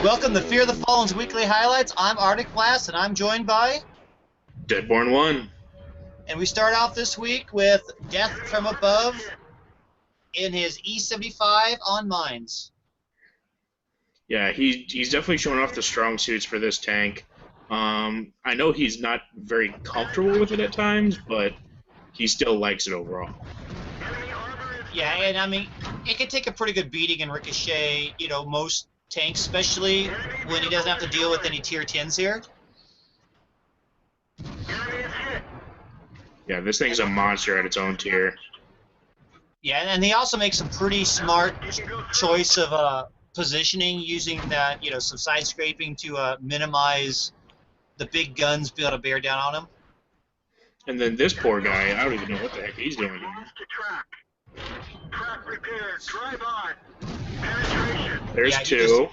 Welcome to Fear the Fallen's Weekly Highlights. I'm Arctic Blast, and I'm joined by... Deadborn 1. And we start off this week with Death from Above in his E75 on Mines. Yeah, he's definitely showing off the strong suits for this tank. I know he's not very comfortable with it at times, but he still likes it overall. Yeah, and I mean, it can take a pretty good beating and ricochet, most tanks, especially when he doesn't have to deal with any tier 10s here. Yeah, this thing's a monster at its own tier. Yeah, and he also makes some pretty smart choice of positioning, using that, some side scraping to minimize the big guns being able to bear down on him. And then this poor guy, I don't even know what the heck he's doing here. Track repair, drive on. Penetration. There's two.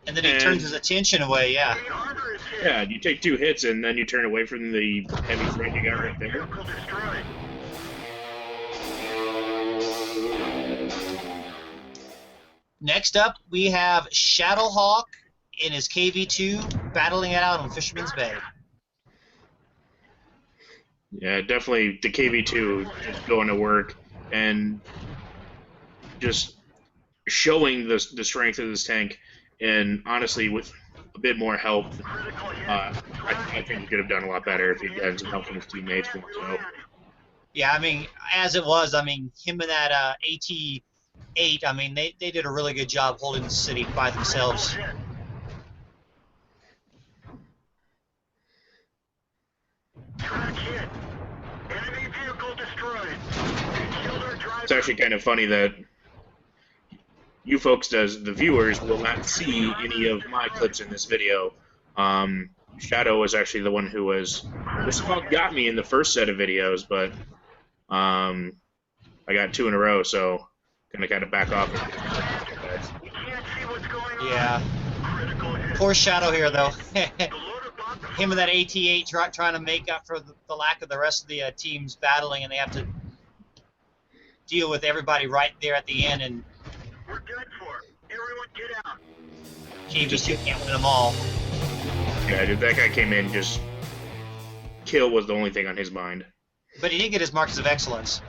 And then he turns his attention away, yeah. Yeah, you take 2 hits and then you turn away from the heavy threat you got right there. Next up, we have Shadowhawk in his Kpfw battling it out on Fisherman's Bay. Yeah, definitely the Kpfw just going to work and just showing the strength of this tank. And honestly, with a bit more help, I think he could have done a lot better if he had some help from his teammates. So. Yeah, I mean, as it was, I mean, him and that AT-8, I mean, they did a really good job holding the city by themselves. It's actually kind of funny that you folks, as the viewers, will not see any of my clips in this video. Shadow was actually the one who was just about got me in the first set of videos, but I got 2 in a row, so gonna kind of back off. Yeah. Poor Shadow here, though. Him and that AT-8 trying to make up for the lack of the rest of the teams battling, and they have to deal with everybody right there at the end. And we're done for. Everyone get out. Kpfw can't win them all. Yeah, dude, that guy came in, just kill was the only thing on his mind. But he did get his marks of excellence.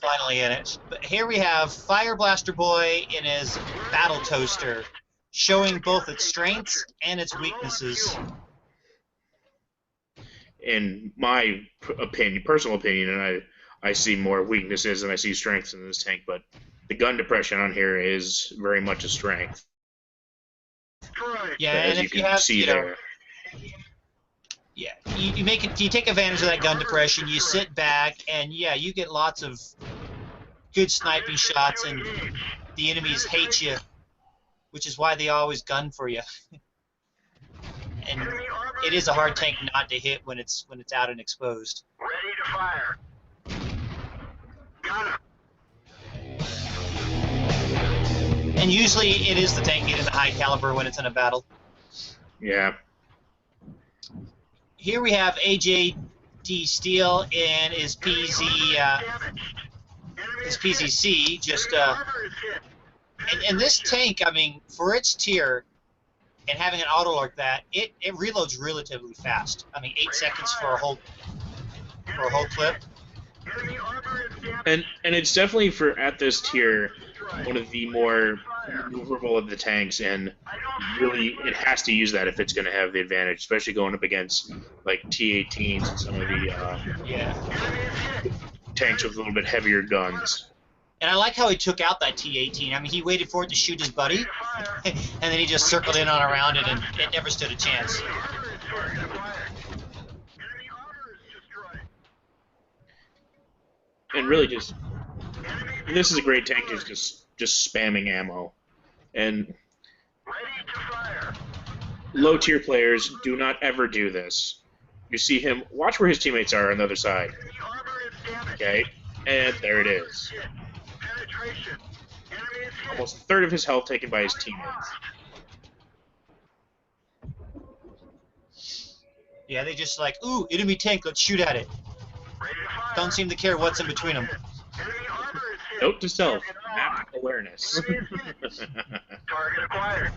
Finally in it. But here we have Fire Blaster Boy in his Battle Toaster, showing both its strengths and its weaknesses. In my personal opinion, and I see more weaknesses than I see strengths in this tank, but the gun depression on here is very much a strength. Yeah, as and if you have, see there. Yeah, you take advantage of that gun depression. You sit back, and yeah, you get lots of good sniping shots, and the enemies hate you, which is why they always gun for you. And it is a hard tank not to hit when it's out and exposed. Ready to fire. Got him. And usually it is the tank getting the high caliber when it's in a battle. Yeah. Here we have Pz.Steel in his Pz.C, just and this tank, I mean, for its tier and having an auto like that, it reloads relatively fast. I mean, 8 seconds for a whole clip. And it's definitely, for at this tier, one of the more maneuverable of the tanks, and really it has to use that if it's going to have the advantage, especially going up against like T-18s and some of the tanks with a little bit heavier guns. And I like how he took out that T-18. I mean, he waited for it to shoot his buddy, and then he just circled in on around it, and it never stood a chance. And really this is a great tank, just spamming ammo. And low tier players do not ever do this. You see him, watch where his teammates are on the other side. Okay, and there it is. Almost a third of his health taken by his teammates. Yeah, they just like, ooh, enemy tank, let's shoot at it. Don't seem to care what's in between them. Note to self, map awareness. Target acquired.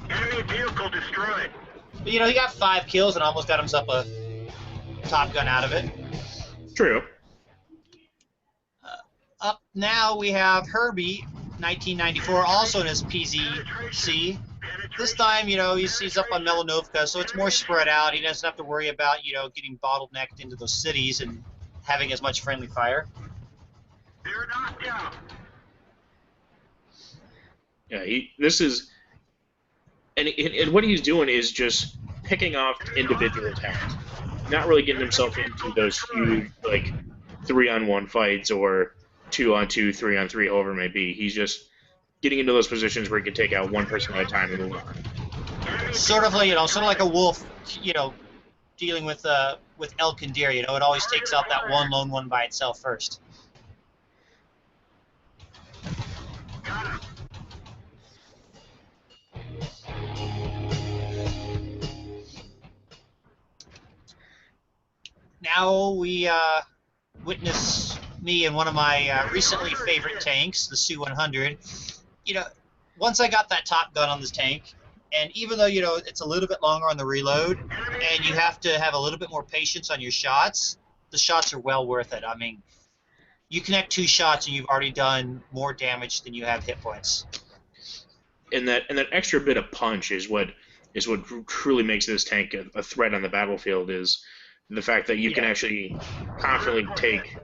Enemy vehicle destroyed. But, you know, he got 5 kills and almost got himself a Top Gun out of it. True. Up now we have Herbie, 1994, also in his Pz.Sfl. This time, you know, he's up on Melanovka, so it's more spread out. He doesn't have to worry about, you know, getting bottlenecked into those cities and having as much friendly fire. They're knocked down. Yeah, and what he's doing is just picking off individual attacks, not really getting himself into those huge, like, 3-on-1 fights or 2-on-2, 3-on-3, however it may be. He's just getting into those positions where he can take out one person at a time and move on. Sort of like, you know, sort of like a wolf, you know, dealing with elk and deer. You know, it always takes out that one lone one by itself first. Now we witness me and one of my recently favorite tanks, the Su-100. You know, once I got that Top Gun on this tank, and even though, you know, it's a little bit longer on the reload, and you have to have a little bit more patience on your shots, the shots are well worth it. I mean, you connect 2 shots and you've already done more damage than you have hit points. And that extra bit of punch is what truly makes this tank a threat on the battlefield, is the fact that you can actually confidently take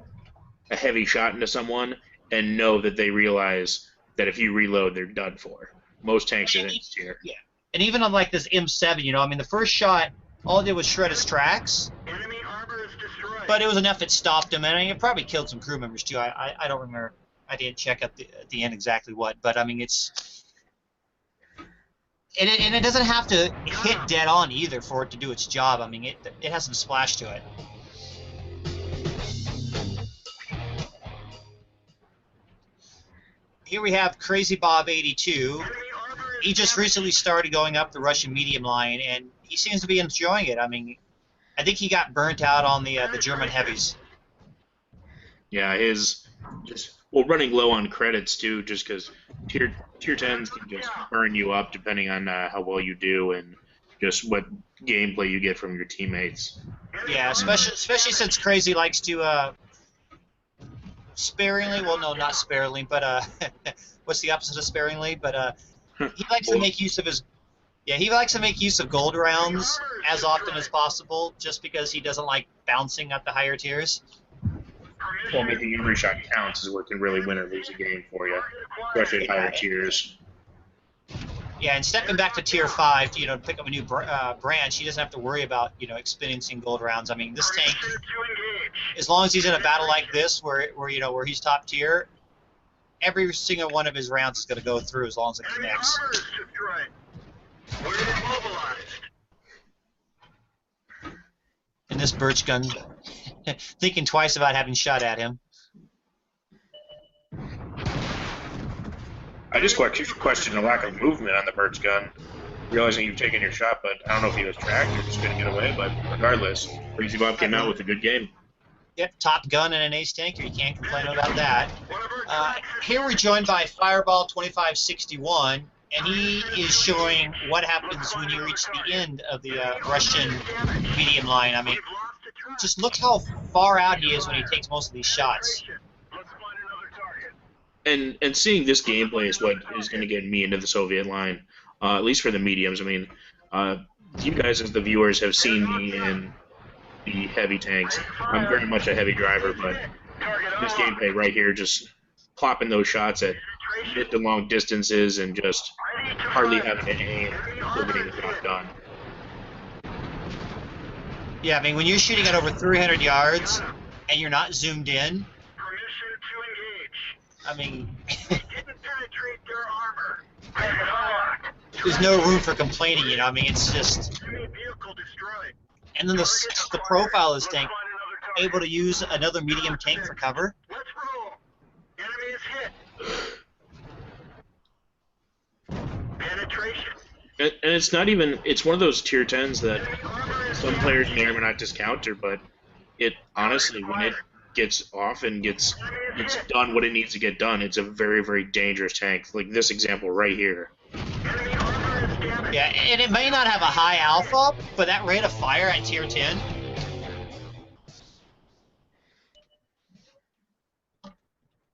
a heavy shot into someone and know that they realize that if you reload, they're done for. Most tanks in this tier. Yeah. And even on like this M7, you know, I mean, the first shot, all it did was shred his tracks. Enemy armor is destroyed. But it was enough that stopped him, and I mean, it probably killed some crew members too. I don't remember. I didn't check at the end exactly what, but I mean, it's and it doesn't have to hit dead on either for it to do its job. I mean, it has some splash to it. Here we have Crazy Bob 82. He just recently started going up the Russian medium line, and he seems to be enjoying it. I mean, I think he got burnt out on the German heavies. Yeah, running low on credits too, just because tier 10s can just burn you up depending on how well you do and just what gameplay you get from your teammates. Yeah, especially since Crazy likes to sparingly, well, no, not sparingly, but what's the opposite of sparingly? But he likes to make use of he likes to make use of gold rounds as often as possible, just because he doesn't like bouncing at the higher tiers. Well, making every shot counts is what can really win or lose a game for you, especially at higher tiers. Yeah, and stepping back to tier 5, you know, to pick up a new branch, he doesn't have to worry about, you know, experiencing gold rounds. I mean, this tank, as long as he's in a battle like this, where he's top tier, every single one of his rounds is going to go through as long as it connects. And this birch gun, thinking twice about having shot at him. I just question the lack of movement on the birch gun, realizing you've taken your shot, but I don't know if he was tracked or just going to get away, but regardless, Crazy Bob came out with a good game. Yep, Top Gun and an ace tanker, you can't complain about that. Here we're joined by Fireball 2561, and he is showing what happens when you reach the end of the Russian medium line. I mean, just look how far out he is when he takes most of these shots. And seeing this gameplay is what is going to get me into the Soviet line, at least for the mediums. I mean, you guys as the viewers have seen me in the heavy tanks. I'm very much a heavy driver, but this gameplay right here, just plopping those shots at mid to long distances and just hardly having to aim, still getting the job done. Yeah, I mean, when you're shooting at over 300 yards and you're not zoomed in, I mean, there's no room for complaining, you know. I mean, it's just. And then the profile of this tank, able to use another medium tank for cover. Enemy is hit. Penetration. And it's not even. It's one of those tier 10s that some players may or may not discount, but it honestly, gets off and gets done what it needs to get done, it's a very, very dangerous tank. Like this example right here. Enemy armor is damaged. Yeah, and it may not have a high alpha, but that rate of fire at tier 10.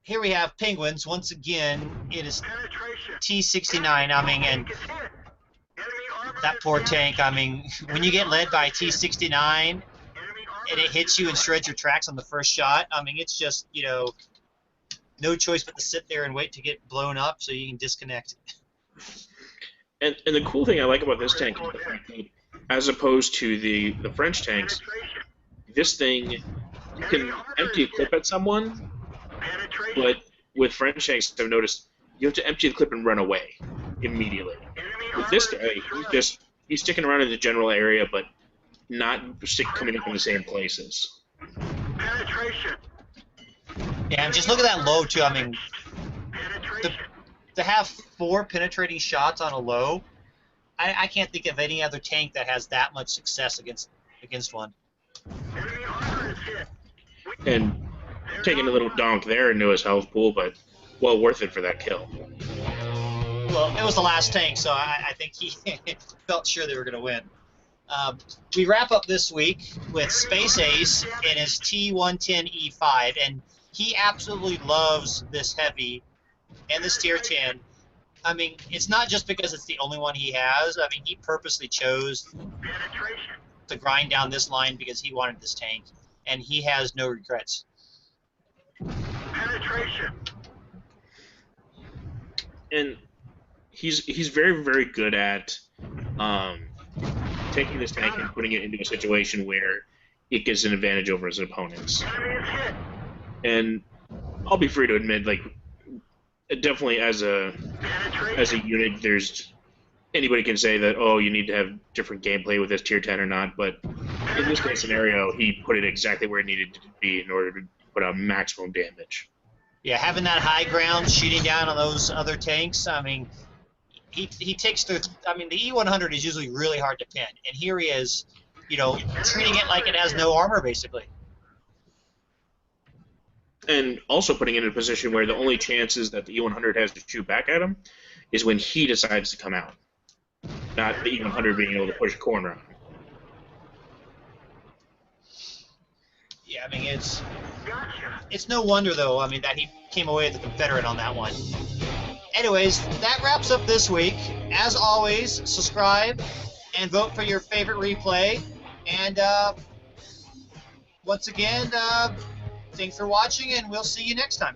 Here we have penguins. Once again, it is Penetration. T69. I mean, and Tank is hit. Enemy armor that is poor damaged. tank. I mean, when you get led by T69 Enemy armor and it is hits you and destroyed. shreds your tracks on the first shot, I mean, it's just, you know, no choice but to sit there and wait to get blown up so you can disconnect. And the cool thing I like about this tank is the fact that, as opposed to the French tanks, Penetration. this thing, you can empty a clip at someone, Penetration. but with French tanks, I've noticed you have to empty the clip and run away immediately. Enemy With armor this is guy, destroyed. he's sticking around in the general area, but not coming up in the same places. Penetration. Yeah, and just look at that low, too. I mean, Penetration. to have 4 penetrating shots on a low, I can't think of any other tank that has that much success against one. Enemy armor is hit. And taking a little donk there into his health pool, but well worth it for that kill. Well, it was the last tank, so I think he felt sure they were going to win. We wrap up this week with Space Ace in his T110E5, and he absolutely loves this heavy and this tier 10. I mean, it's not just because it's the only one he has. I mean, he purposely chose Penetration. to grind down this line because he wanted this tank, and he has no regrets. Penetration. And he's very, very good at taking this tank and putting it into a situation where it gets an advantage over his opponents. Enemy is hit. And I'll be free to admit, like, definitely as a Penetration. unit, there's anybody can say that, oh, you need to have different gameplay with this tier 10 or not, but in this case scenario, he put it exactly where it needed to be in order to put out maximum damage. Yeah, having that high ground, shooting down on those other tanks, I mean, he takes the... I mean, the E100 is usually really hard to pin, and here he is, you know, treating it like it has no armor, basically. And also putting it in a position where the only chances that the E100 has to shoot back at him is when he decides to come out, not the E100 being able to push a corner on him. Yeah, I mean, it's Gotcha. no wonder, though, I mean, that he came away with the Confederate on that one. Anyways, that wraps up this week. As always, subscribe and vote for your favorite replay. And once again, thanks for watching, and we'll see you next time.